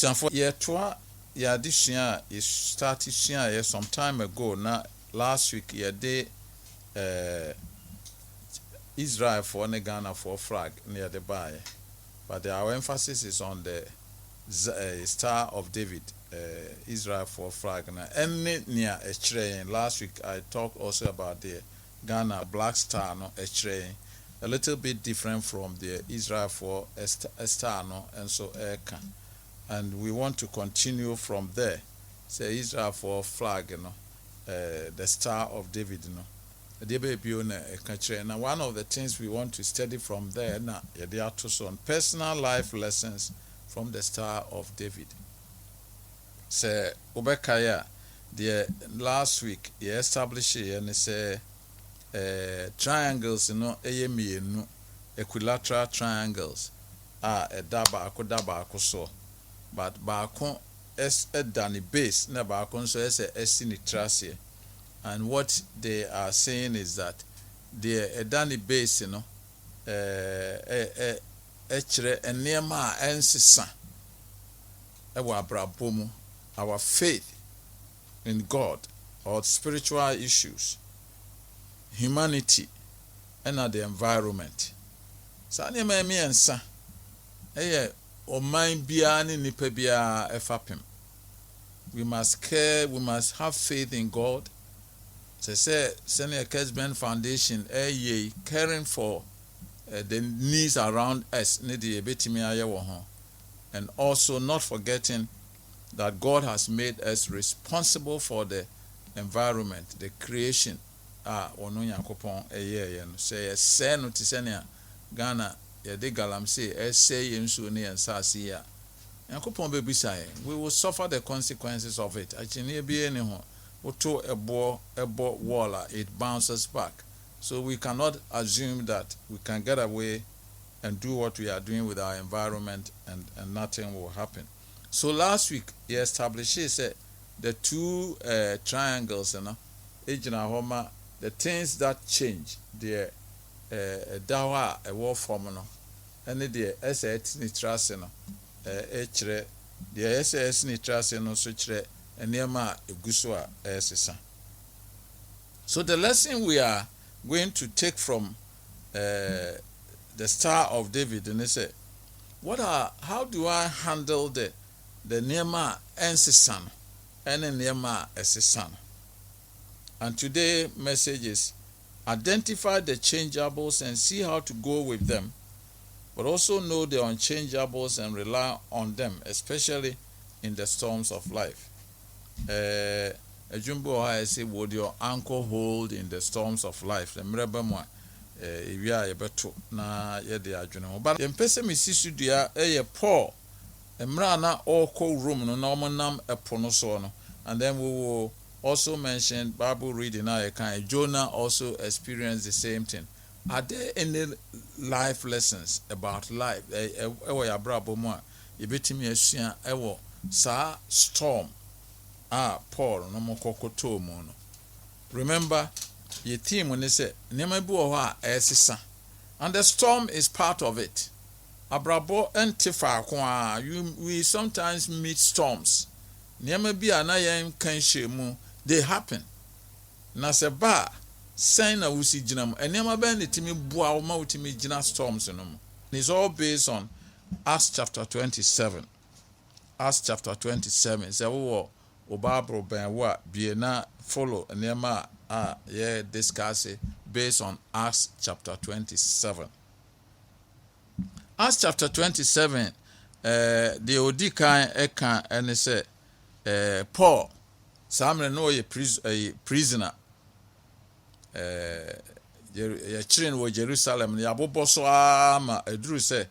Abusanfo yɛtoa yɛadesua you started sua some time ago na last week yɛde Israel for ne Ghana for flag near the bay. But our emphasis is on the Star of David, Israel for flag. Any near a train. Last week I talked also about the Ghana Black Star, no a train, a little bit different from the Israel for a star, no, and so and we want to continue from there. Say Israel for flag, you know, the Star of David, you know. Now, one of the things we want to study from there now, there are some personal life lessons from the Star of David. Say Obekaya, the last week he established and say triangles, you know, equilateral triangles are a daba so, but baako es a dani base na baako so es a esinitrasie. And what they are saying is that the Edani base, you know, enema ensisa our faith in God or spiritual issues, humanity, and the environment. So enema emiensa oman bia ni nipa bia efapem. We must care, we must have faith in God. Say Senior Kesben Foundation caring for the needs around us, and also not forgetting that God has made us responsible for the environment, the creation. Say no tisenia Ghana yede galam say say yensu ne ensase ya. Yankopon bebisa we will suffer the consequences of it. Actually be any ho. To a ball wall, it bounces back. So we cannot assume that we can get away and do what we are doing with our environment and nothing will happen. So last week he established the two triangles, you know, the things that change the dawa a war formula and the SS nitrasino the SS nitrasino such so the lesson we are going to take from the Star of David and they say, how do I handle the Nema Ensisan and Nema Esisan? And today's message is identify the changeables and see how to go with them, but also know the unchangeables and rely on them, especially in the storms of life. A jumbo I say, would your ankle hold in the storms of life? The mrebemwa if you are a beto na yede adwene but the person me sisu dia Paul emrana all co room no normal nam epono so no. And then we will also mention Bible reading now kind Jonah also experienced the same thing. Are there any life lessons about life ewo ya brabo mu a yebetimi asua ewo sa storm Paul no mokokoto mu no. Remember your team when they say nema bi wo ha esisa and the storm is part of it. Abrabo entifa kwa we sometimes meet storms. Nema bi ana yen kan hwemu they happen. Na se ba sign na wusi gina mu enema ba ne timi bua wo ma wutimi gina storms no mu. It's all based on Acts chapter 27. Acts chapter 27 say wo Bible ben wa bi na follow enema discuss it based on Acts chapter 27. Acts chapter 27 the Odikan eka and say Paul Samuel no a prisoner ye children wo Jerusalem ya bobo so ama eduru say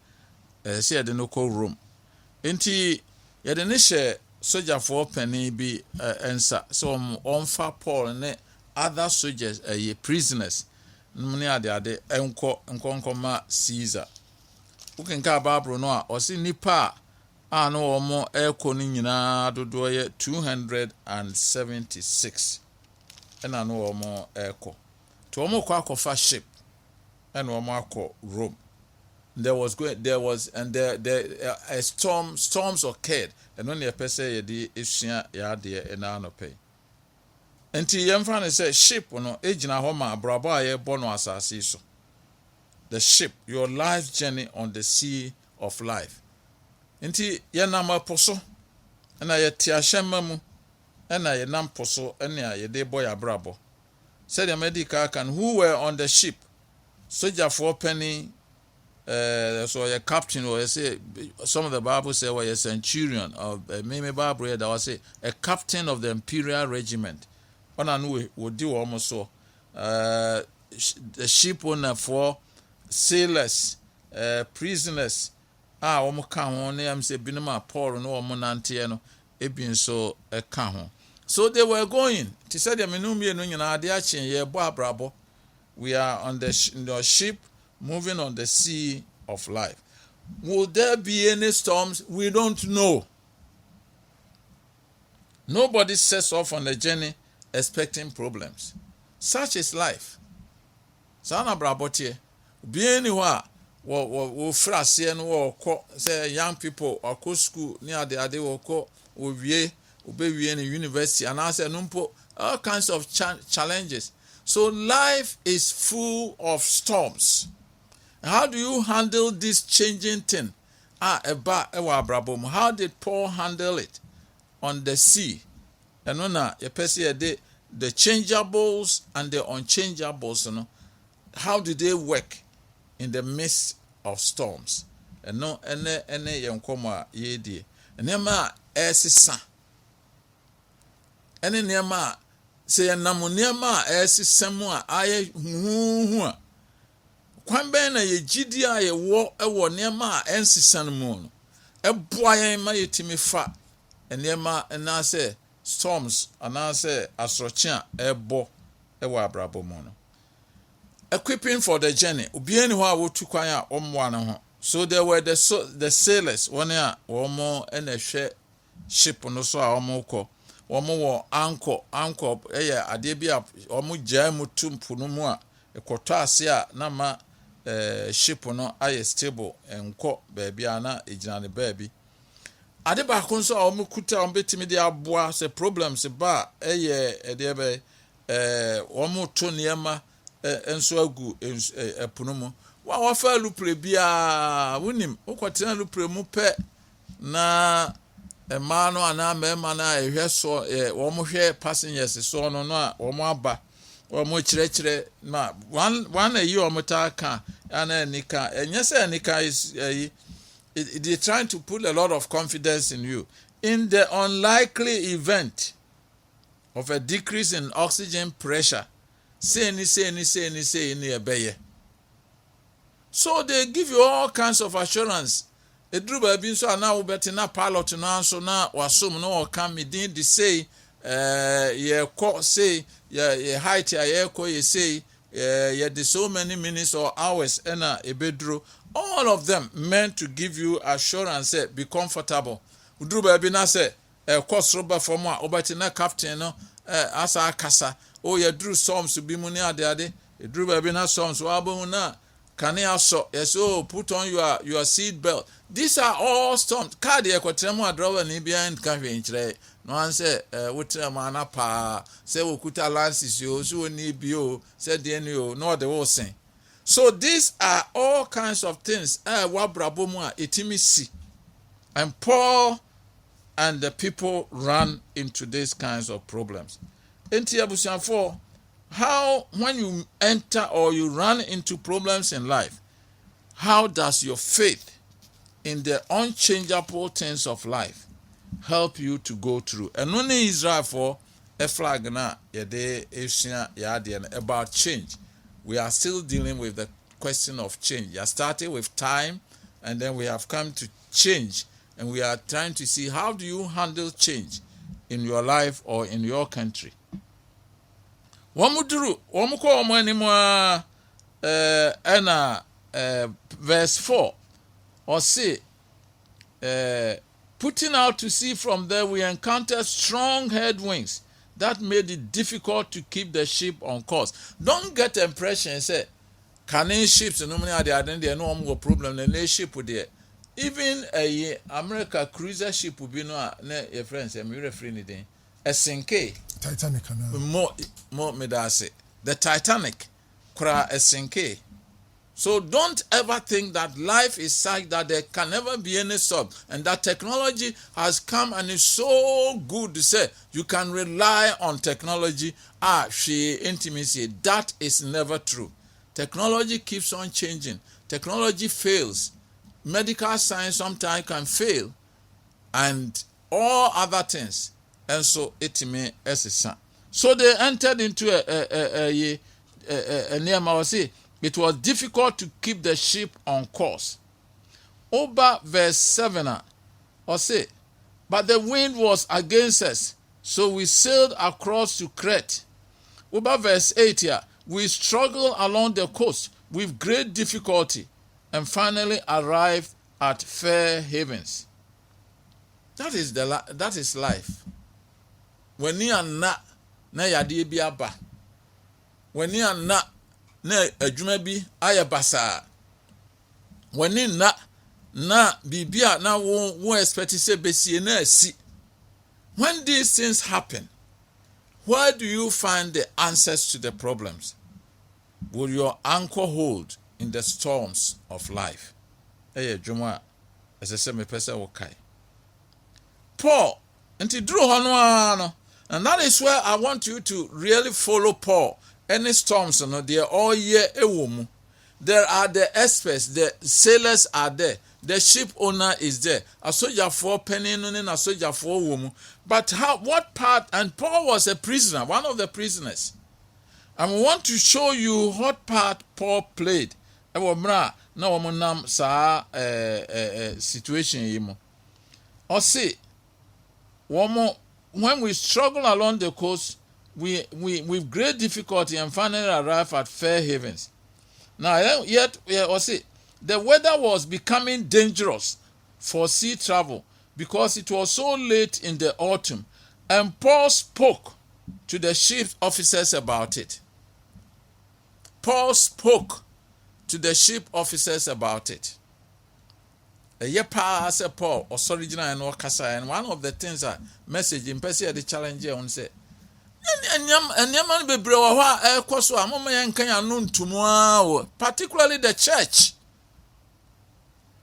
say de no call Rome enti ye de ne hye soldier for penny bi ensa so on Paul ne other soldiers prisoners muni ade enko ma Caesar ukenka Bible no a osi nipa a no omo eko ni nyina dodo ye 276 ena no omo eko to omo kwa akofa ship ena omo akọ Rome storms occurred, and when the person the Asian yard and no pay. Until young fan say ship no ejina homa brabo ye bono asase so. The ship, your life journey on the sea of life. Until yanama poso, and I tiashema mu, and I nam poso, and I de boy brabo. Said the medical can who were on the ship, soldier for penny. So a captain or say some of the Bible say was a centurion or maybe Bible that was a captain of the imperial regiment. On and would do almost so. The ship owner for sailors, prisoners. Omo kan ho na am say binema Paul no omo nantiano ebin so e ka ho. So they were going. Ti said the menumie no nyina ade a chen ye bo abrabo. We are on the ship moving on the sea of life. Will there be any storms? We don't know. Nobody sets off on the journey expecting problems. Such is life. Sana brabotie. Be anywhere. Wo frase no wo say young people or go school near the ade wo ko wie obewie in university and I say numpo all kinds of challenges. So life is full of storms. How do you handle this changing thing? How did Paul handle it on the sea? And when the changeables and the unchangeables, you know, how do they work in the midst of storms? And no, any young comma ye dear. And nema esisa. Any nema say a namuniama esisemo aye kwan ben na ye gidi a ye wo niema a ensisa no mu no eboa yen ma yetimi fa niema na say storms and say asroche a ebo ewo abrabo mu no. Equipping for the journey obi ani ho a wotu kwan a omwa no ho. So there were the sailors one a omo na hwe ship no so a omo ko omo wo anchor ade bi a omo gya mu tumpu no mu a ekoto ase a na ma ship no aye stable enko baby ana ejina ne baby ade ba ko so omo kuta omo betimi de aboa se problems ba ede be omo to niema enso agu epuno mu wa fa lupre bia wonim ukotena lupre mu pe na ema no ana mema na ehwe so omo hwe passengers so no a omo aba omo chire na one a year omo ta ka ana nika enyese nika is they trying to put a lot of confidence in you in the unlikely event of a decrease in oxygen pressure. Say any ebeye. So they give you all kinds of assurance. Edru ba bi so ana wo beti na pilot na so na wasum no come din de say ye ko say ye height ye ko ye say ye de so many minutes or hours na ebedru. All of them meant to give you assurance, say be comfortable. Udru ba bi na say course roba from a obeti na captain no asa kasa o ye drew storms to be money ade drew baby na storms wa bo na can you so yes oh put on your seat belt. These are all storms card ye kwatremu adrowa ni behind ka hwe nkyere no an say wotrema na pa say wokuta lances yo so ni bio say de ni o no de wo sen. So these are all kinds of things wa brabo mu a etimi si. And Paul and the people run into these kinds of problems. For how when you enter or you run into problems in life, how does your faith in the unchangeable things of life help you to go through? And when Israel for a flag na about change, we are still dealing with the question of change. You started with time, and then we have come to change, and we are trying to see how do you handle change in your life or in your country. Wamuduru wamuko omanimu verse 4 Osei putting out to sea from there we encountered strong headwinds that made it difficult to keep the ship on course. Don't get the impression say Canning ships no many are there no more problem the ship there. Even a America cruiser ship will be no your friends and we're referring to a sinke Titanic more me that say the Titanic kura a sinke. So don't ever think that life is such that there can never be any stop, and that technology has come and is so good to say you can rely on technology. She intimacy. That is never true. Technology keeps on changing. Technology fails. Medical science sometimes can fail, and all other things. And so it may as a son. So they entered into a near Mawasi. It was difficult to keep the ship on course. Over verse 7, Osei, but the wind was against us, so we sailed across to Crete. Over verse 8 here, we struggled along the coast with great difficulty and finally arrived at Fair Havens. That is life. When you are not, na yadi biaba. When you are not, na adwuma bi ayɛ basaa wani na bibia na wo expect say besie na asi. When these things happen, where do you find the answers to the problems? Will your anchor hold in the storms of life? Adwuma as I say me pesa wo kai Paul nti duru hɔ no ano, and that is where I want you to really follow Paul. Any storms, they are all year ewomu. There are the experts, the sailors are there, the ship owner is there, a soldier for penny and a soldier for woman. But what part? And Paul was a prisoner, one of the prisoners. And we want to show you what part Paul played. Na nam sa situation yimo. Osei, when we struggle along the coast, we with great difficulty and finally arrive at Fair Havens. Now, yet Osei, the weather was becoming dangerous for sea travel because it was so late in the autumn, and Paul spoke to the ship's officers about it. Paul spoke to the ship officers about it. Paul original and Wakasa, and one of the things that message in Persia the challenge on say particularly the church.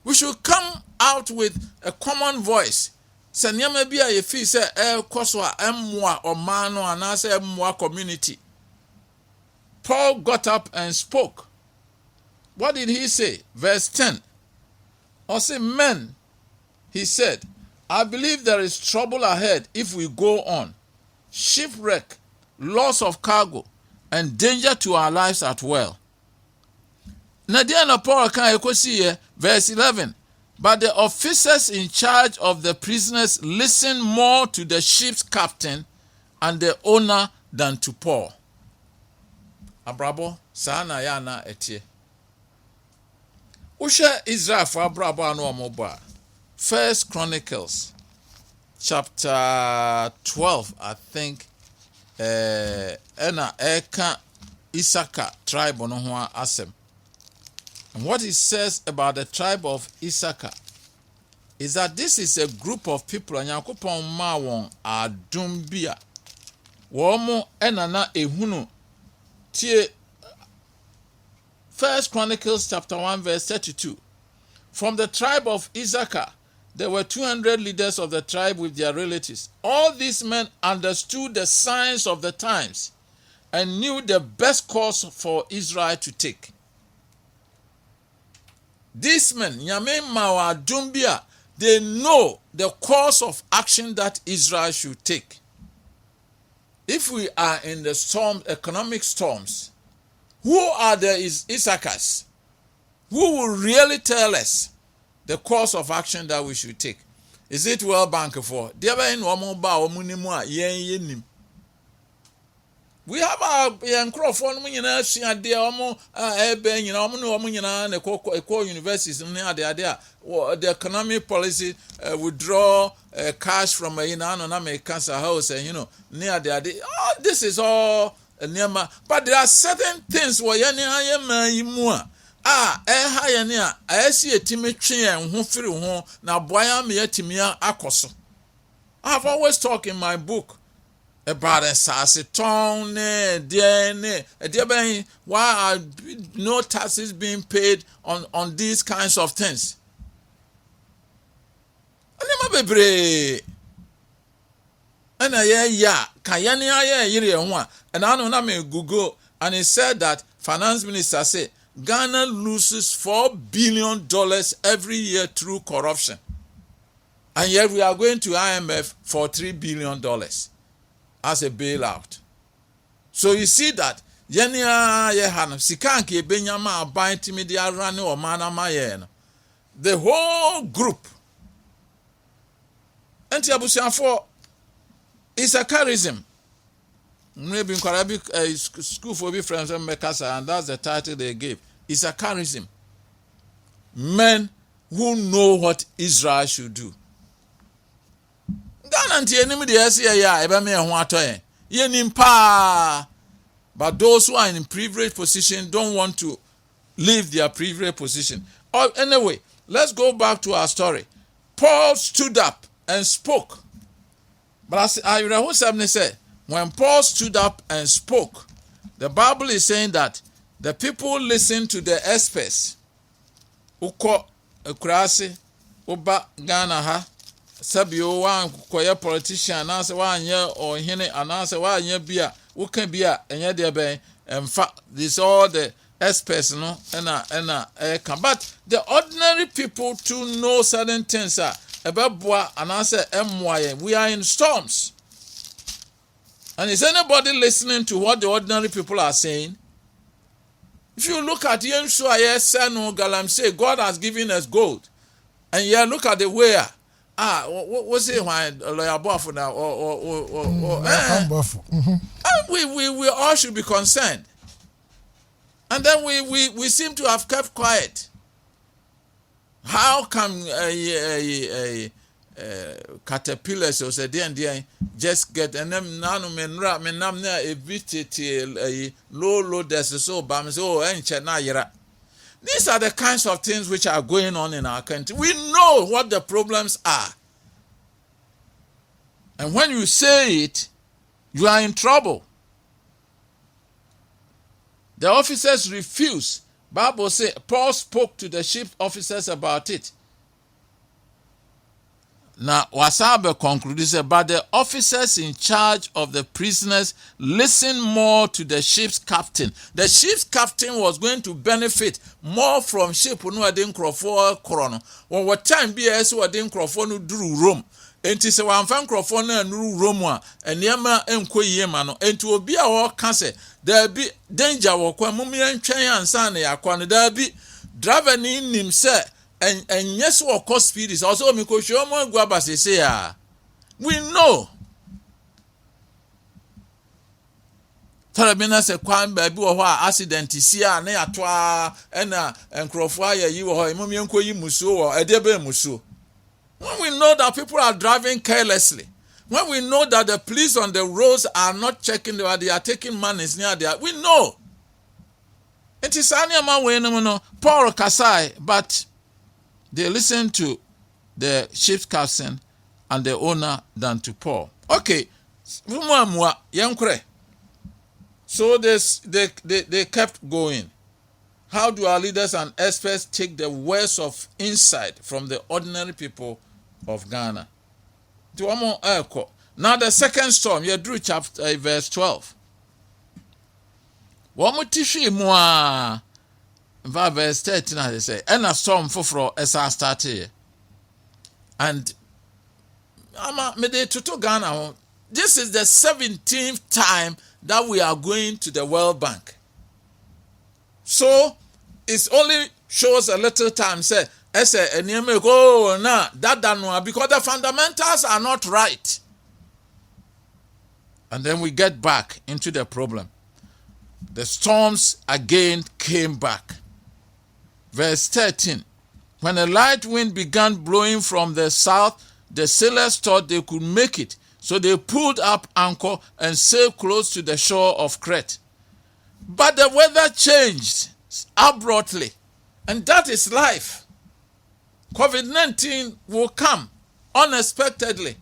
We should come out with a common voice. Sanyama bia ye fi say kwaswa emwa or mano anase emwa community. Paul got up and spoke. What did he say? Verse 10. Osei, men, he said, I believe there is trouble ahead if we go on. Shipwreck, loss of cargo, and danger to our lives at well. Nadiana Paul can verse 11. But the officers in charge of the prisoners listened more to the ship's captain and the owner than to Paul. Abrabo, sana yana etie. Usha Israel for abrabo anu amoba. First Chronicles, chapter 12, I think. Ena eka Issachar tribe ono ho asem. And what it says about the tribe of Issachar is that this is a group of people and Yakupon ma won adumbia. Womo enana ehunu tie. First Chronicles chapter 1 verse 32. From the tribe of Issachar, there were 200 leaders of the tribe with their relatives. All these men understood the signs of the times and knew the best course for Israel to take. These men, Nyame Mawa Dumbia, they know the course of action that Israel should take. If we are in the storm, economic storms, who are the Issachars? Who will really tell us the course of action that we should take? Is it World Bank for? We have our young Crawford, universities, the economic policy withdraw cash from a cancer house, and near the idea. Oh, this is all but there are certain things where I have always talked in my book about why are no taxes being paid on these kinds of things. And I know na Google, and it said that finance minister said Ghana loses $4 billion every year through corruption. And yet we are going to IMF for $3 billion as a bailout. So you see that the whole group is a charism. Maybe in Arabic school for be friends and that's the title they gave. It's a charism. Men who know what Israel should do. But those who are in privileged position don't want to leave their privileged position. Anyway, let's go back to our story. Paul stood up and spoke. But as I said, when Paul stood up and spoke, the Bible is saying that the people listened to the experts. Uko Krasi, Uba Ghana ha, Sabio wan koye politician, anase wanye or hine, anase wanye bia, uke bia, enye debe, in fact, this all the experts, no, but the ordinary people to know certain things are. We are in storms. And is anybody listening to what the ordinary people are saying? If you look at Yensua Sanu Galam say God has given us gold. And you look at the way what's it why lawyer buff now we all should be concerned. And then we seem to have kept quiet. How come caterpillars or say just get and them nanu menra menamna evitete low there's so bam so enchena yira. These are the kinds of things which are going on in our country. We know what the problems are. And when you say it, you are in trouble. The officers refuse. Bible says Paul spoke to the chief officers about it. Now, Wasabe concluded, but the officers in charge of the prisoners listened more to the ship's captain. The ship's captain was going to benefit more from ship who didn't crofo chrono. When what time BS who didn't crofo drew Rome. And to say one fan crofo na Rome and Yama and Koyemano and to be our cancer. There be danger or Kwamumi and Chayan Sane Aquan there be driving in himself. And yes, what cause speed is also Mikoshomo Guabas say, we know. Tarabina se kwan baby or accident is here, ne atwa and crofwire you or Mumianko Musu or Edebe Musu. When we know that people are driving carelessly, when we know that the police on the roads are not checking, they are taking monies near there, we know. It is Anyama Wayno, Paul Kasai, but they listen to the ship's captain and the owner than to Paul. Okay, so they kept going. How do our leaders and experts take the words of insight from the ordinary people of Ghana? Now the second storm, you drew chapter verse 12. Verse 13, they say, and a storm for as I started. And Ghana. This is the 17th time that we are going to the World Bank. So it only shows a little time. Say, because the fundamentals are not right. And then we get back into the problem. The storms again came back. Verse 13, when a light wind began blowing from the south, the sailors thought they could make it, So they pulled up anchor and sailed close to the shore of Crete. But the weather changed abruptly, and that is life. COVID-19 will come unexpectedly.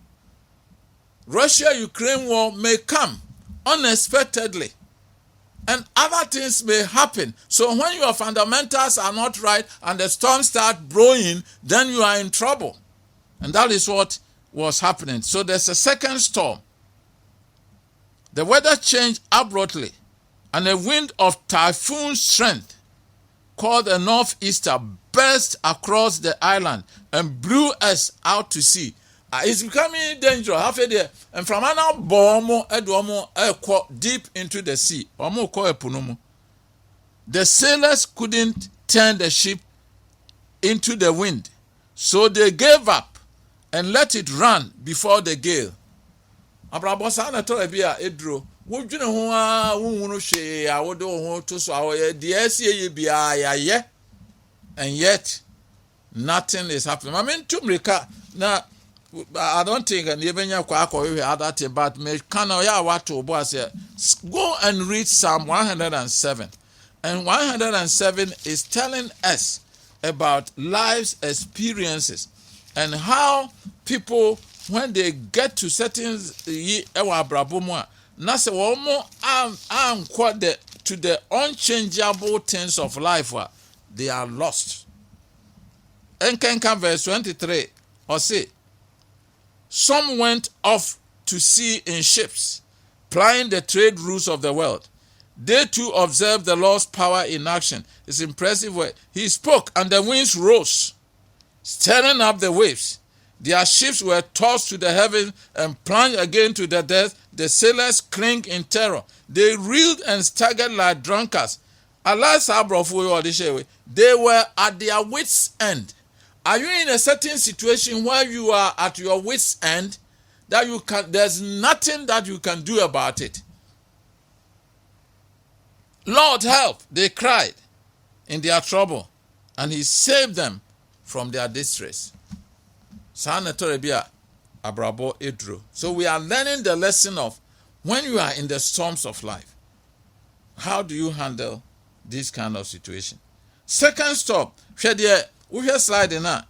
Russia-Ukraine war may come unexpectedly. And other things may happen. So when your fundamentals are not right and the storms start blowing, then you are in trouble. And that is what was happening. So there's a second storm. The weather changed abruptly, and a wind of typhoon strength called a northeaster burst across the island and blew us out to sea. It's becoming dangerous. And from now, deep into the sea. The sailors couldn't turn the ship into the wind, so they gave up and let it run before the gale. And yet nothing is happening. I mean, now I don't think and even other thing, but go and read Psalm 107. And 107 is telling us about life's experiences and how people, when they get to certain to the unchangeable things of life, they are lost. And Kantanka verse 23, Osei, some went off to sea in ships, plying the trade routes of the world. They too observed the Lord's power in action. It's impressive way. He spoke, and the winds rose, stirring up the waves. Their ships were tossed to the heavens and plunged again to the depths. The sailors clinged in terror. They reeled and staggered like drunkards. Alas, they were at their wits' end. Are you in a certain situation where you are at your wits' end that there's nothing that you can do about it? Lord, help, they cried in their trouble, and he saved them from their distress. So we are learning the lesson of when you are in the storms of life, how do you handle this kind of situation? Second stop, we have slide in now.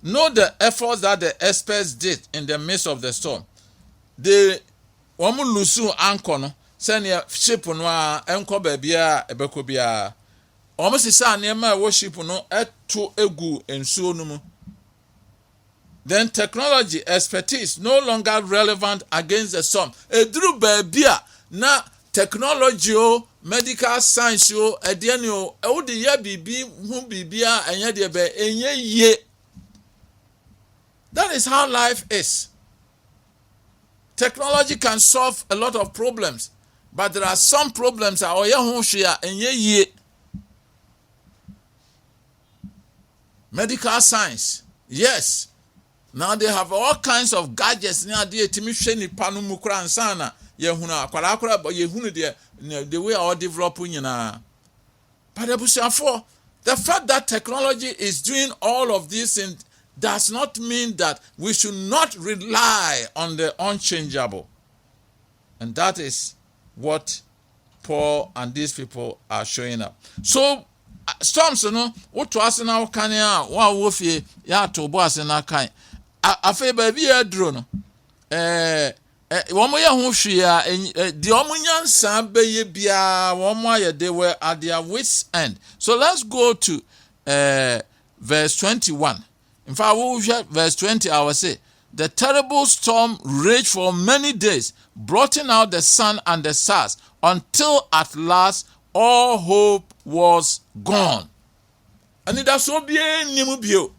Know the efforts that the experts did in the midst of the storm. They lusu anchor no send your ship no enko babia ebeko bia. Almost isa niema wo ship no eto egu ensuo no mu. Then technology expertise no longer relevant against the storm. Edru babia na technology o medical science o ediani o e wo de ya bibi hu bibia enye de be enye ye. That is how life is. Technology can solve a lot of problems, but there are some problems that oye hu hwea enye ye. Medical science, yes. Now they have all kinds of gadgets now they timi hwe ni panu mu kura ansana ye hunu akwara but ye hunu the way all developing na. But the fact that technology is doing all of this does not mean that we should not rely on the unchangeable. And that is what Paul and these people are showing up. So storms what to us now can ya wa wo fie ya to bo ase na kan afa ba bi ya duro no wo mo ya ho hwe a de o mo nyansa ba ye bia wo mo aye they were at their wits end. So let's go to verse 21. In fact, verse 20, I will say, the terrible storm raged for many days, blotting out the sun and the stars, until at last all hope was gone. And it has so be nimu bio.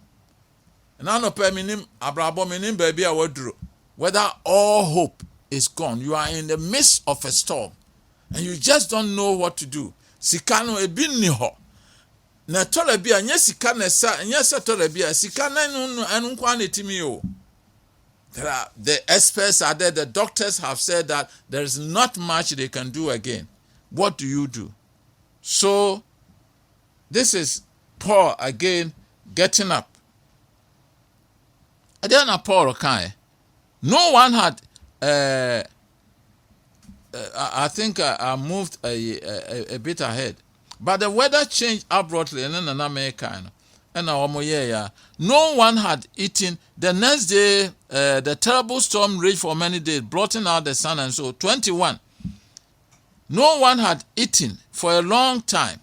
And I know per minim abrabo minim baby awadru. Whether all hope is gone, you are in the midst of a storm, and you just don't know what to do. Sikano ebin ni ho. Na tole bia nya sika na sa nya se tole bia sika na anu kwa na timi o. The experts are there, the doctors have said that there is not much they can do again. What do you do? So this is Paul again getting up. Then Paul kai. No one had I think I moved a bit ahead. But the weather changed abruptly, and then America, and no one had eaten. The next day, the terrible storm raged for many days, blotting out the sun, and so 21. No one had eaten for a long time.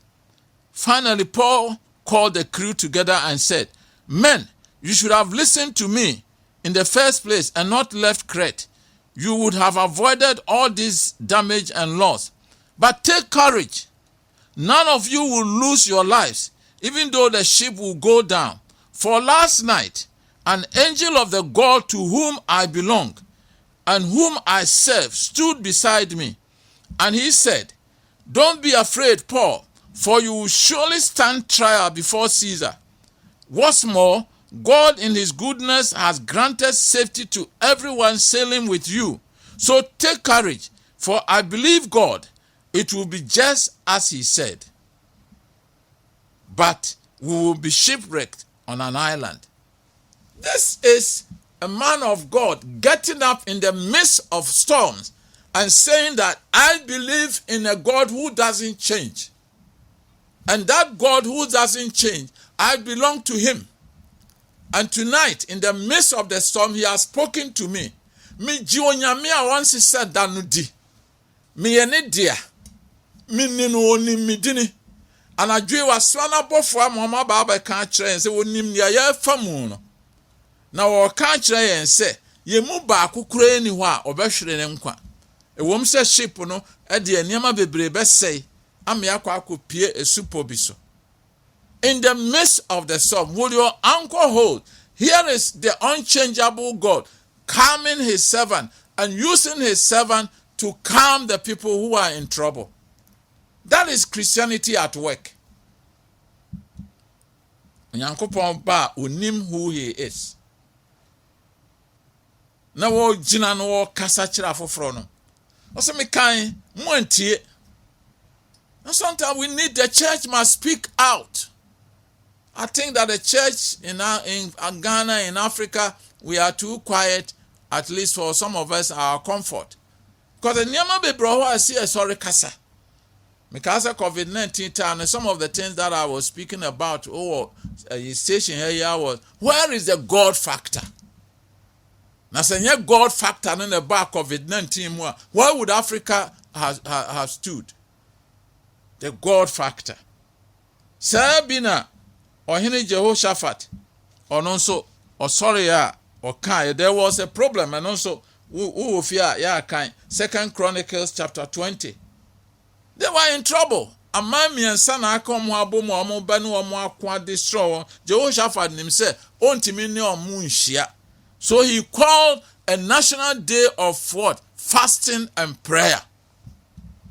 Finally, Paul called the crew together and said, "Men, you should have listened to me in the first place and not left Crete. You would have avoided all this damage and loss. But take courage. None of you will lose your lives, even though the ship will go down. For last night, an angel of the God to whom I belong and whom I serve stood beside me. And he said, 'Don't be afraid, Paul, for you will surely stand trial before Caesar. What's more, God in his goodness has granted safety to everyone sailing with you. So take courage, for I believe God. It will be just as he said. But we will be shipwrecked on an island.'" This is a man of God getting up in the midst of storms and saying that I believe in a God who doesn't change. And that God who doesn't change, I belong to him. And tonight, in the midst of the storm, he has spoken to me. Me jionyame a once said danudi. Me ene dia. Me nino ni midini. And I drew a swana bofwa mama baba can't train say wonim ya ya famu no. Na wo can't train and say ye mu ba kukure ni hɔ a obɛhwere ne nkwa. Ewom sɛ ship no e de nneɛma bebree bɛsɛe ama yakɔ akɔpie esupo bi so. In the midst of the storm, will your anchor hold? Here is the unchangeable God calming his servant and using his servant to calm the people who are in trouble. That is Christianity at work. Nyankopɔn ba onim who he is. Na wo gyina no wo kasa kyerɛ afoforo no. Ɔsɛ me kan mo antie. And sometimes we need the church must speak out. I think that the church in Ghana, in Africa, we are too quiet, at least for some of us, our comfort. Because the Nyama Bebro, I see a sorry kasa. Because of COVID-19 time, and some of the things that I was speaking about, station here was, where is the God factor? Now, saying God factor in the back COVID-19, where would Africa have stood? The God factor. Sabina. Ohene Jehoshaphat, or also, or sorry, or kind, there was a problem, and also, kind. 2 Chronicles chapter 20. They were in trouble. A man me and son I come wabo banu akwa destroy. Jehoshaphat himself, ontimi ne omunhia. So he called a national day of what? Fasting and prayer.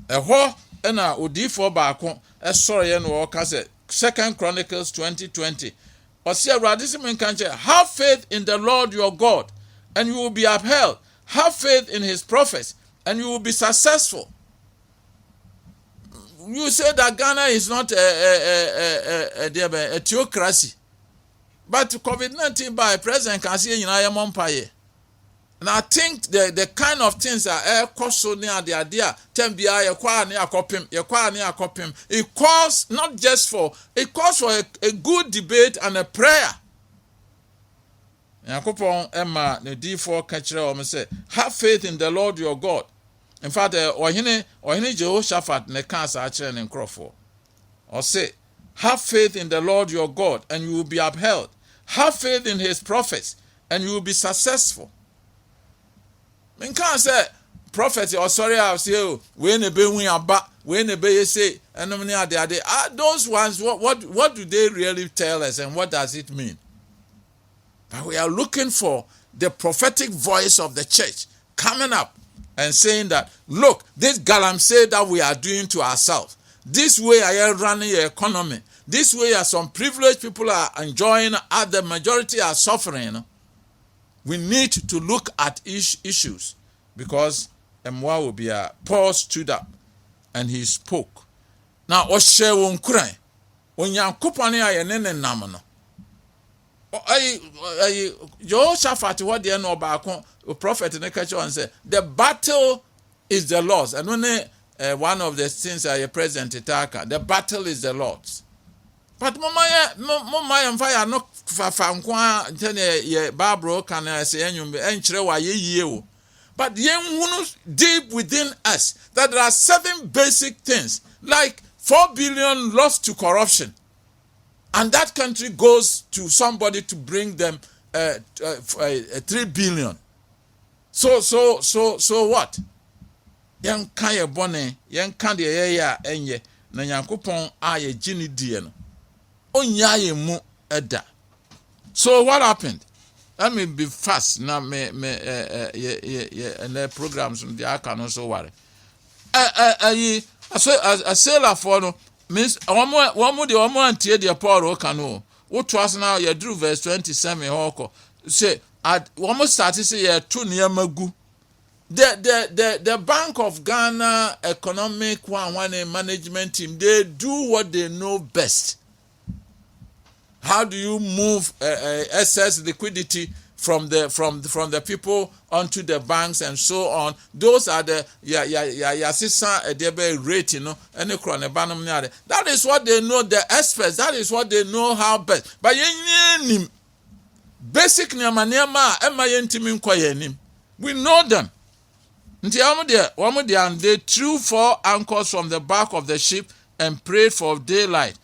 Eho ena odifo baako sorry no kase 2 Chronicles 20:20. Have faith in the Lord your God, and you will be upheld. Have faith in his prophets, and you will be successful. You say that Ghana is not a theocracy, but COVID-19 by President can see in and I think the kind of things that so near the idea, it calls not just for, it calls for a good debate and a prayer. Emma the D4 catcher say, have faith in the Lord your God. In fact, Ohene Jehoshaphat ne cancer actually in Crawford. Or say, have faith in the Lord your God, and you will be upheld. Have faith in his prophets, and you will be successful. I can't say prophet or sorry, I'll say when a be about when a be say and those ones. What do they really tell us, and what does it mean? But we are looking for the prophetic voice of the church coming up and saying that, look, this galamsey that we are doing to ourselves, this way I am running your economy, this way some privileged people are enjoying, the majority are suffering. We need to look at issues, because Mwa will be Paul stood up and he spoke. Now, Osei won kran, onyankopon aye ne nam no. Jehoshaphat what the no back prophet in the catch on say the battle is the Lord's, and only one of the things I present Itaka, the battle is the Lord's. But mama fire no fa ye Barbaro can say enchre wa ye. But deep within us that there are 7 basic things, like 4 billion lost to corruption, and that country goes to somebody to bring them 3 billion. So what? Yan kaya bone, yan kandi ya enye, na Nyankopon aye jini die no. Onyaye mu eda. So what happened? Let me be fast now. And the programs on the aka no so worry. A sailor for no means one more the one antie the Paul cano. What was now you drew verse 27 hoko. Say at one more started say ye 2 near magu. The Bank of Ghana economic one management team, they do what they know best. How do you move excess liquidity from the people onto the banks and so on? Those are the rate, you know, any that is what they know, the experts, that is what they know how best. But basic we know them. And they threw 4 anchors from the back of the ship and prayed for daylight.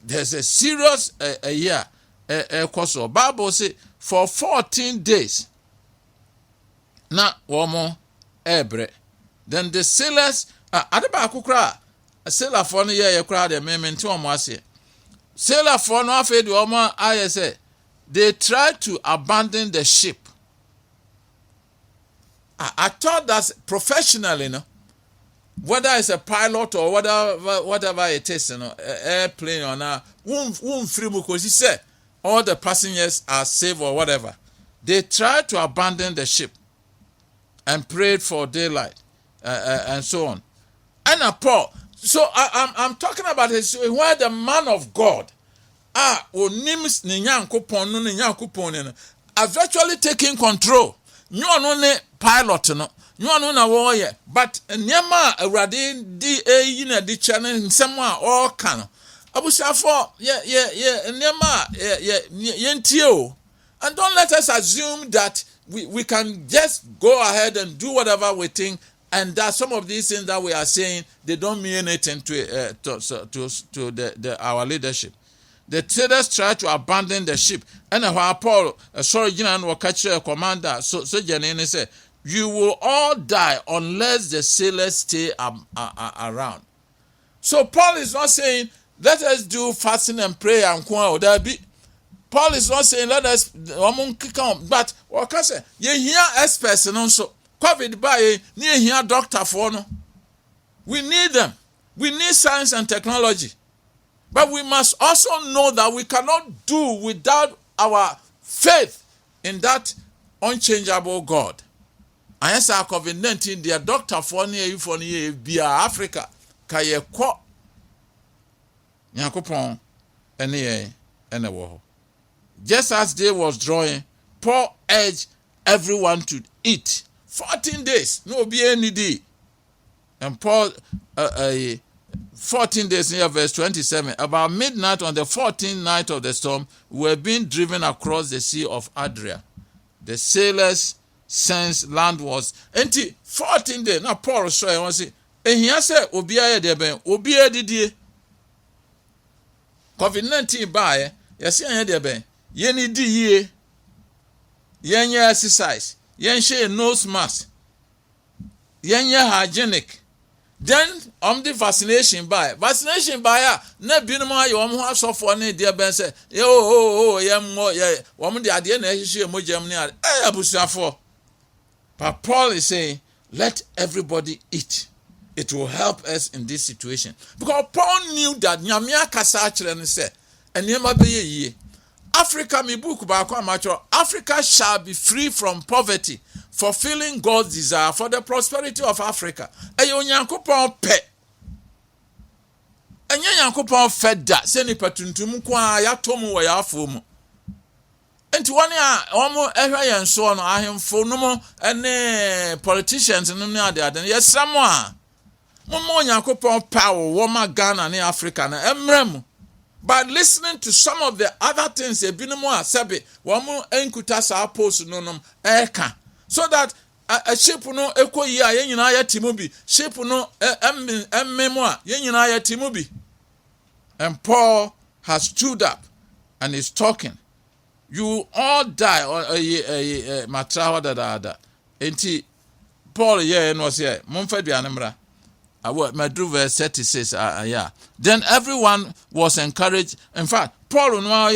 There's a serious year. Bible says for 14 days. Na womo ebre. Then the sailors adebaku kra sailor for no ye kra de mementi omo ase. Sailor for no afedi omo aye say they tried to abandon the ship. I thought that professionally, no, whether it's a pilot or whatever it is, you know, airplane or not, free because he said all the passengers are safe or whatever. They tried to abandon the ship and prayed for daylight and so on. And Paul, so I'm talking about this where the man of God are virtually taking control. You are only pilot, no. You are no warrior, but nyama awrade di yina di channel somewhere all can. Abusafo, nyama yentio. And don't let us assume that we can just go ahead and do whatever we think, and that some of these things that we are saying they don't mean anything to our leadership. The traders tried to abandon the ship. And while Paul, and will catch a commander, so Janine said, you will all die unless the sailors stay around. So Paul is not saying, let us do fasting and prayer and Paul is not saying, let us, but what can say, you hear experts and also, COVID by near here doctor for no. We need them. We need science and technology. But we must also know that we cannot do without our faith in that unchangeable God. And yes, our COVID-19, their doctor for near be Africa, kaye ko Yakupon and war. Just as day was drawing, Paul urged everyone to eat. 14 days, no be any day. And Paul 14 days near verse 27. About midnight on the 14th night of the storm, we were being driven across the Sea of Adria. The sailors sensed land was empty. 14 days. Now Paul saw it and said, he said, Obiya deben, Obiya didie. COVID-19 by, yes, deben. Yeni di ye. Yenye exercise. Yenye nose mask. Yenye hygienic. Then the vaccination by na binuma yo mo asofo ne de ben say woman de ade na hihie mojam ne abusuafo. But Paul is saying, let everybody eat. It will help us in this situation. Because Paul knew that nyamia kasa kire ne say enema be ye. Africa mi book ba kwa macho, Africa shall be free from poverty, fulfilling God's desire for the prosperity of Africa. Eyo Nyankopon pe. Enye Nyankopon feda se ni patuntum kwa ya tomu wa ya afomu. Enti one a omo ehwe yen so no ahemfo no mo ene politicians no ne ade yesram a mo Yakopon power wo ma Ghana ne Africa na emrem. But listening to some of the other things ebinimo asebe wo mo enkuta sa post no nom eka, so that a ship no ekoyi a yenyina ya timubi ship no emmemo a yenyina ya timubi. And Paul has stood up and is talking. You all die or matrawa da. Enti Paul no say momfa duanemra. Madru verse 36 yeah. Then everyone was encouraged. In fact, Paul no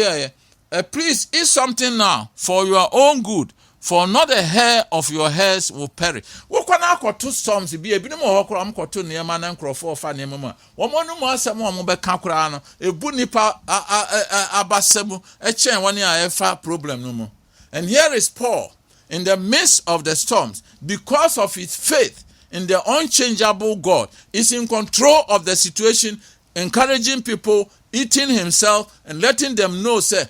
please eat something now for your own good, for not a hair of your hairs will perish. Wo kwana akoto storms bi ebi no mo hokoro am koto niema na nkrofo fa niema ma. Wo mo no mo asem wo mo be ka kora no ebu nipa abasemu echen woni a efa problem no mo. And here is Paul in the midst of the storms, because of his faith in the unchangeable God, is in control of the situation, encouraging people, eating himself and letting them know say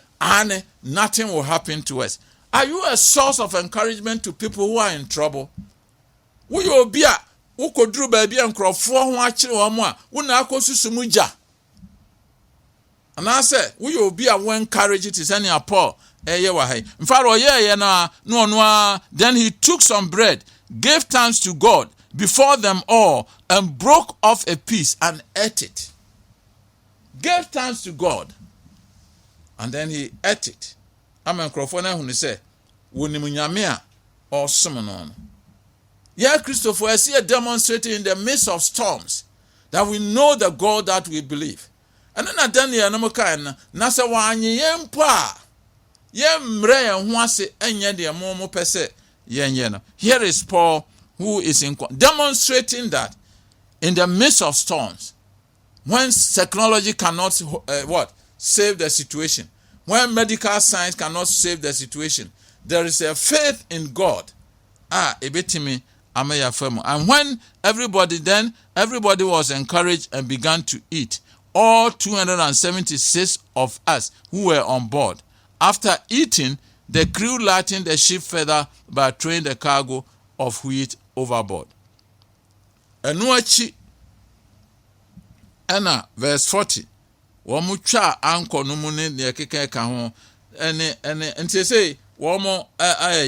nothing will happen to us. Are you a source of encouragement to people who are in trouble? We will be a who could do baby and crop for watching or more. We now go to Sumuja. And I say, we will be a one encourage it is any Paul. In fact, then he took some bread, gave thanks to God before them all, and broke off a piece and ate it. Gave thanks to God, and then he ate it. Amen. Crofona who say, "Wunimunyamea or summonon." Yeah, Christopher, I see a demonstrating in the midst of storms that we know the God that we believe. And then Daniel Namokan, Nasa Wany Yempa, Yemre and Wase, and Yedia Momo Pese, Yen. Here is Paul, who is demonstrating that in the midst of storms, when technology cannot save the situation, when medical science cannot save the situation, there is a faith in God. Ebetimi ameyafemo. And when everybody was encouraged and began to eat, all 276 of us who were on board. After eating, the crew lightened the ship further by throwing the cargo of wheat overboard. Enuachi Ena verse 40. Womucha anko numune ne keke ka ho ene nti say womo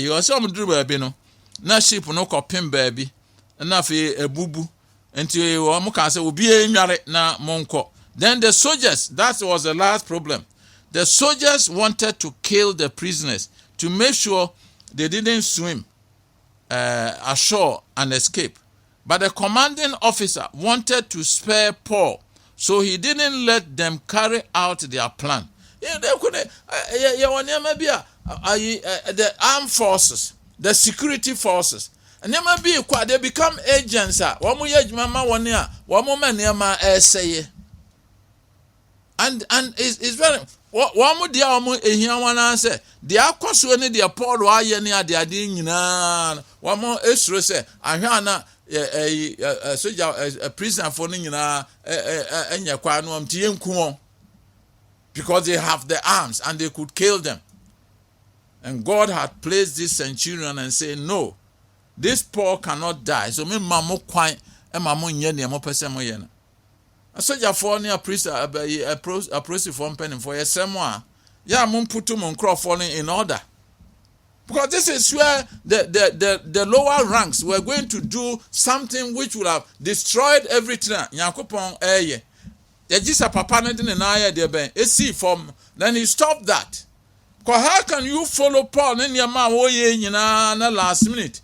you say omduru baabi no na ship no kopem baabi na fe ebubu nti womo ka say obi enware na monko. Then the soldiers, that was the last problem. The soldiers wanted to kill the prisoners to make sure they didn't swim ashore and escape. But the commanding officer wanted to spare Paul, so he didn't let them carry out their plan. The armed forces, the security forces, and they become agents. And it's very one more dear here one answer. The Akos when the Paul Wayani the Adin one more Esro say I a soldier a prisoner for Nina and Yaquanum Tienkuon, because they have the arms and they could kill them. And God had placed this centurion and said, no, this Paul cannot die. So me mamu kwai and mamu nyeni mo pese mo yena. A soldier for near priest a process from penny for a semwa. Ya mun putu mun crop falling in order. Because this is where the lower ranks were going to do something which would have destroyed everything. Yakupon eye. The Jisa Papa in aya de ben. See from then he stopped that. Because how can you follow Paul in your man na last minute?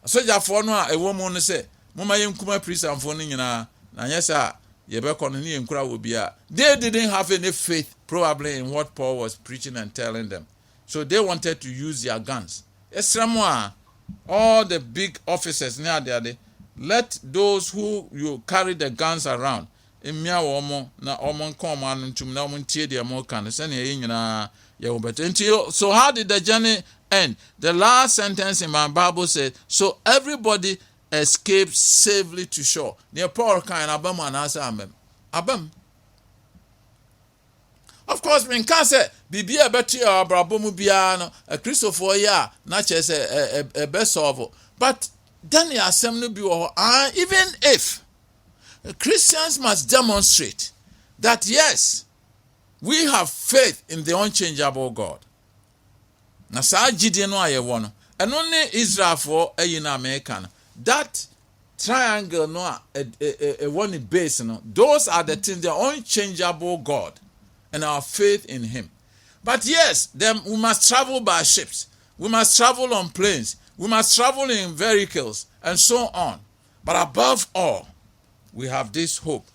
A soldier for no a woman say, Mama Yum priest and phoning na yes, sir. They didn't have any faith probably in what Paul was preaching and telling them. So they wanted to use their guns. All the big officers near there, let those who you carry the guns around. So how did the journey end? The last sentence in my Bible said, so everybody escaped safely to shore. Near Paul kind Abam and answer Abam. Of course, we can't say, be a better Brabomubiano, a Christopher, yeah, not just a best of. But then the assembly be even if Christians must demonstrate that yes, we have faith in the unchangeable God. Na saa gidie no ayewo no eno ne Israel for na American that triangle no a one base no, those are the things, the unchangeable God and our faith in him. But yes, then we must travel by ships, we must travel on planes, we must travel in vehicles and so on. But above all, we have this hope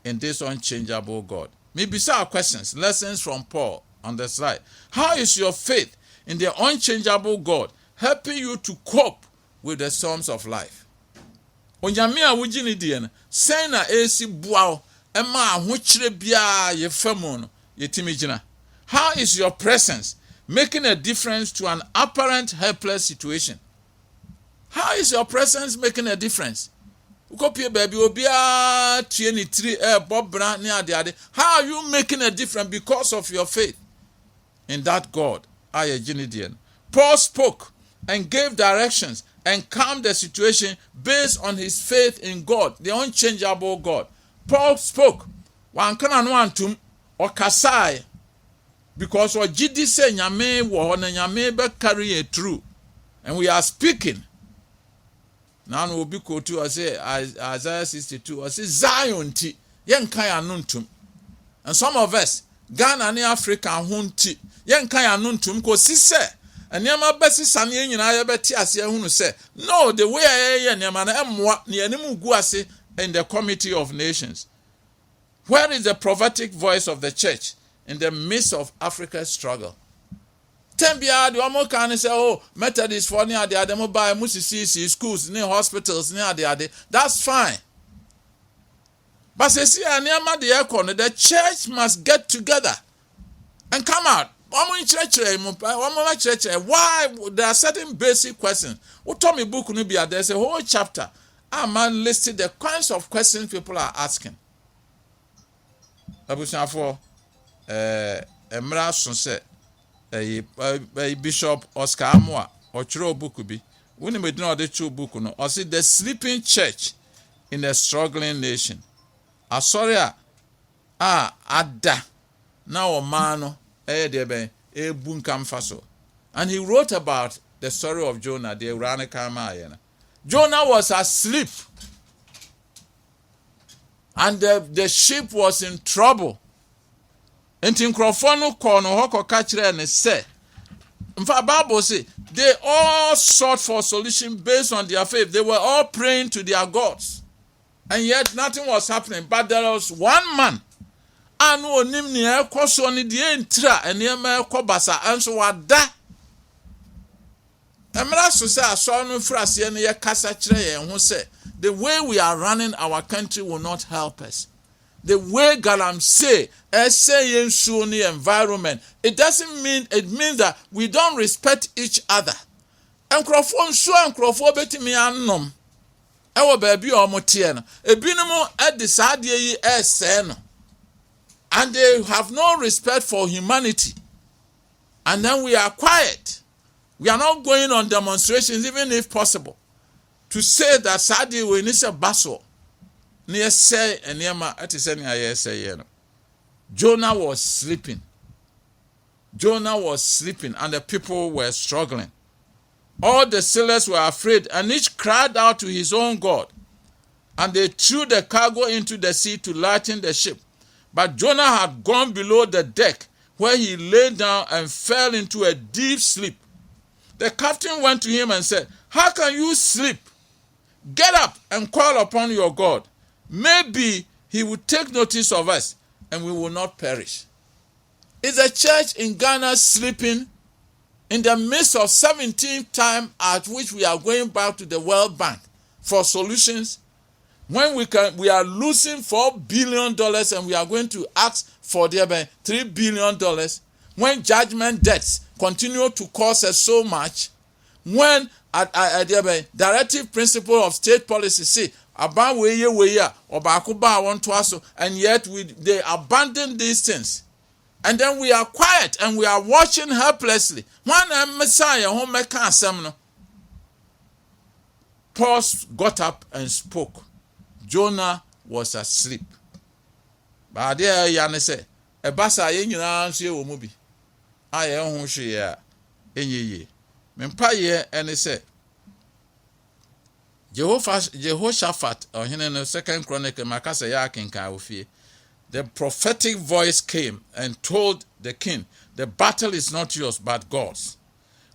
in this unchangeable God. Maybe some questions, lessons from Paul on the slide. How is your faith in the unchangeable God helping you to cope with the storms of life? Onyame a wugini die no, sen na esi buaw ema ahokyere bia ye famu no yetimi gina. How is your presence making a difference to an apparent helpless situation? How is your presence making a difference? Ukopie baby obia tie ni tri bobra ne ade. How are you making a difference because of your faith in that God? Paul spoke and gave directions and calmed the situation based on his faith in God, the unchangeable God. Paul spoke, wankana no antum okasai, because what Jidi say nyame wo na nyame be carry it through, and we are speaking. Now we will be quote to say Isaiah 62. I say Zion ti yenkan anuntum, and some of us Ghana and Africa hunti yenkan anuntum ko si say. And Yama Bessie Sani and I bet Tiasia who say, no, the way I am Yamana near Nimuguasi in the Committee of Nations. Where is the prophetic voice of the church in the midst of Africa's struggle? Tembia, the Amo can say, oh, Methodist for near the Ademo Musisi schools, near hospitals, near the Ade. That's fine. But see, the church must get together and come out. Why there are certain basic questions. What told me book there's a whole chapter. Man listed the kinds of questions people are asking. For Emra Sunset, a Bishop Oscar Amoa or Chiro Bukubi. When we do not the true book, or see the sleeping church in a struggling nation. Asoria Ada now mano. And he wrote about the story of Jonah, the Urana. Jonah was asleep, and the ship was in trouble. And in Crofano corner, Hoko catcher and said, in fact, Bible say they all sought for a solution based on their faith. They were all praying to their gods, and yet nothing was happening. But there was one man. Anu onim ni ekoso ni die ntra enema ekobasa anso wada emra so say aso no frase ne ye kasa kire ye ho say the way we are running our country will not help us. The way Galam say yensu ni environment, it doesn't mean, it means that we don't respect each other. Enkrofo nso enkrofo betimi annom ewo ba bi o motie no ebinumu edisade yi ese no. And they have no respect for humanity. And then we are quiet. We are not going on demonstrations, even if possible, to say that Sadi we need a basso. Near say and Yama Jonah was sleeping. Jonah was sleeping, and the people were struggling. All the sailors were afraid, and each cried out to his own God. And they threw the cargo into the sea to lighten the ship. But Jonah had gone below the deck, where he lay down and fell into a deep sleep. The captain went to him and said, "How can you sleep? Get up and call upon your God. Maybe he will take notice of us and we will not perish." Is the church in Ghana sleeping in the midst of 17th time at which we are going back to the World Bank for solutions? When we are losing $4 billion and we are going to ask for $3 billion, when judgment debts continue to cost us so much, when directive principle of state policy say about and yet they abandon these things. And then we are quiet and we are watching helplessly. When Messiah home no, Paul got up and spoke. Jonah was asleep. But there Yanni said, "A basa ye nyina nso ye wo mu bi. Aye ho hwe ya enye. Mempa ye ene say Jehoshaphat or in the 2nd Chronicle makasa ya kenka ofie. The prophetic voice came and told the king, the battle is not yours but God's.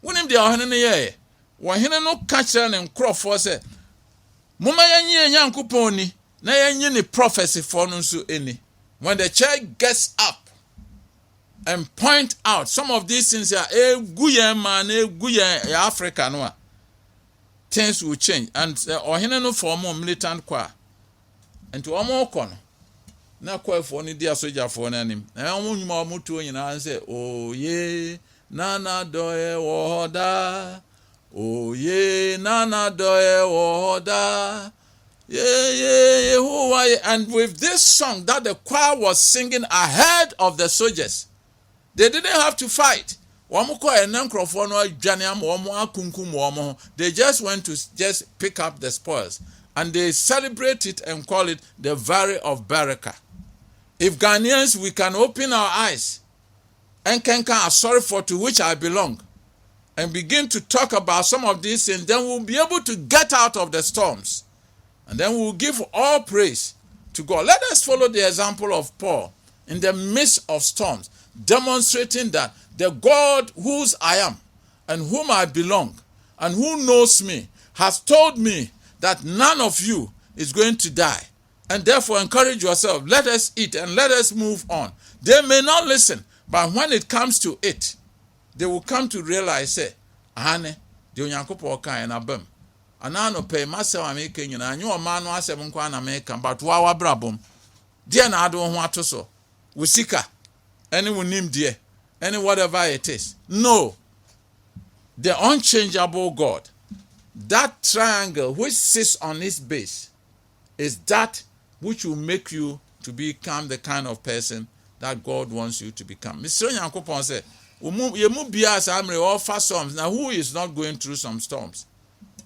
When him the ohene ye, wo hene no ka kire ne nkrofo say, "Moma yenye Nyankopon ni, na yenye ni prophecy for no nso eni." When the church gets up and point out some of these things are Africa no, things will change. And ohene no for more militant choir. And to omo kono na choir for ni dia soldier for nanim. Na omo nyuma omo to nyina say, "Oh ye nana doye wohoda. Oh ye nana doye wohoda. Yeah, and with this song that the choir was singing ahead of the soldiers, they didn't have to fight. They just went to just pick up the spoils, and they celebrate it and call it the Valley of Baraka. If Ghanaians, we can open our eyes and can sorry for to which I belong, and begin to talk about some of these things, then we'll be able to get out of the storms. And then we'll give all praise to God. Let us follow the example of Paul in the midst of storms, demonstrating that the God whose I am and whom I belong and who knows me has told me that none of you is going to die. And therefore encourage yourself. Let us eat and let us move on. They may not listen, but when it comes to it, they will come to realize, say, "Ane, the Onyankopon kan na bam. Anano pay myself American, you know, and your man was 7 American, but wawa brabum. Dear na do want to so. Wisika. Anyone named dear. Any whatever it is. No. The unchangeable God. That triangle which sits on its base is that which will make you to become the kind of person that God wants you to become. Mr. Yankopon said, "Yemu bias amre all fast storms." Now who is not going through some storms?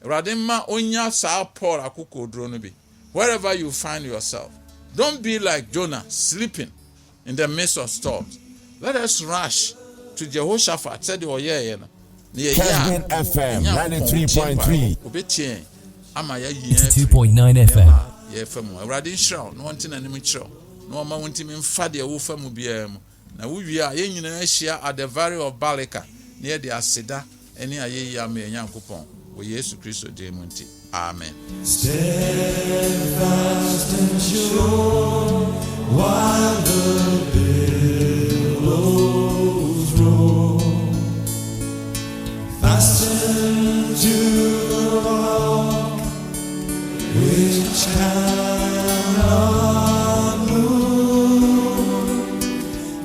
Radima onya sa Paul akoko drone bi. Wherever you find yourself, don't be like Jonah, sleeping in the midst of storms. Let us rush to Jehoshaphat. Said, "Oh yeah, Kesman FM 93.3. 2.9 FM. Yeah, from Radin Shroud, no one thing enemy show. No man want him in Fadia who famu biam. Now we are in Asia at the Valley of Balika, near the Asida, any aye yame Yankupon. Yesu Kristo Demonti. Amen. Steadfast and sure while the billows roll, fastened to the rock which cannot move,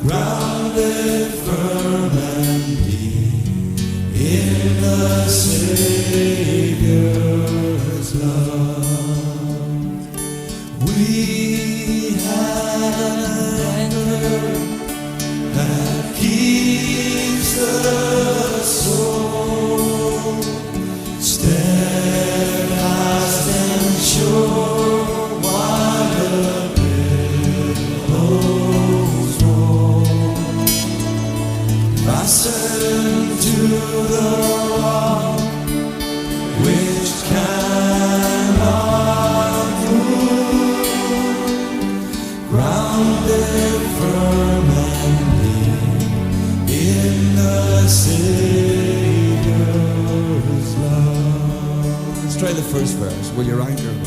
grounded firm and deep in the Savior's love. We have anchor that keeps the soul steadfast and sure while the billows roll, fastened to the rock which cannot move, grounded firm and deep in the Savior's love. Let's try the first verse. Will your anchor move?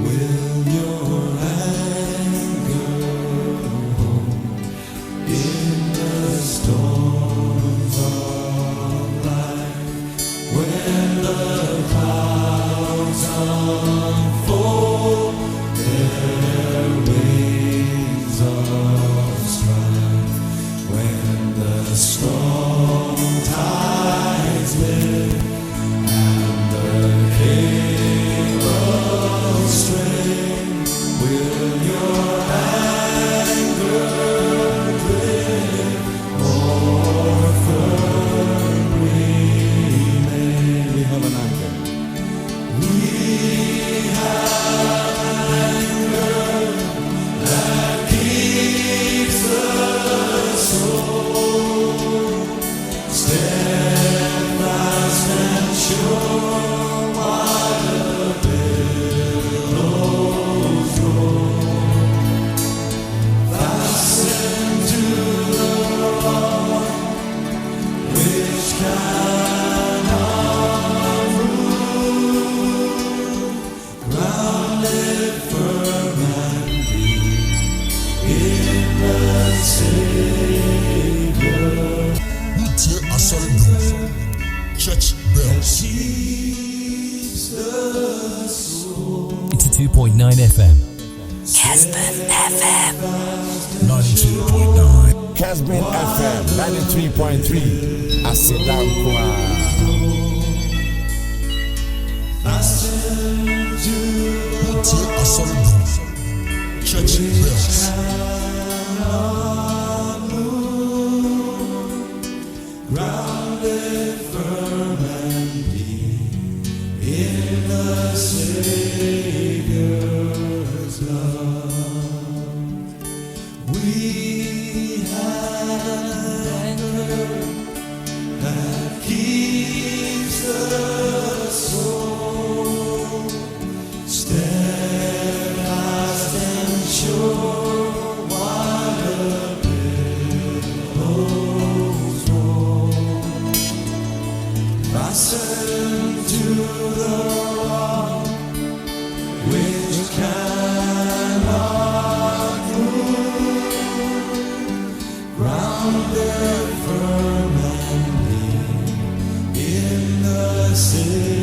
Will your anchor hold in the storms of life, when the clouds unfold their wings of strife, when the strong tide Church bells. 82.9 FM. Casper FM. 92.9. Casbin FM 93.3. Asidankwa. Church bells. Grounded firm and deep in the Savior's love. We have an anchor that keeps the soul steadfast and sure while the billows roll. Fastened to the rock which cannot move, grounded firm and deep in the sea.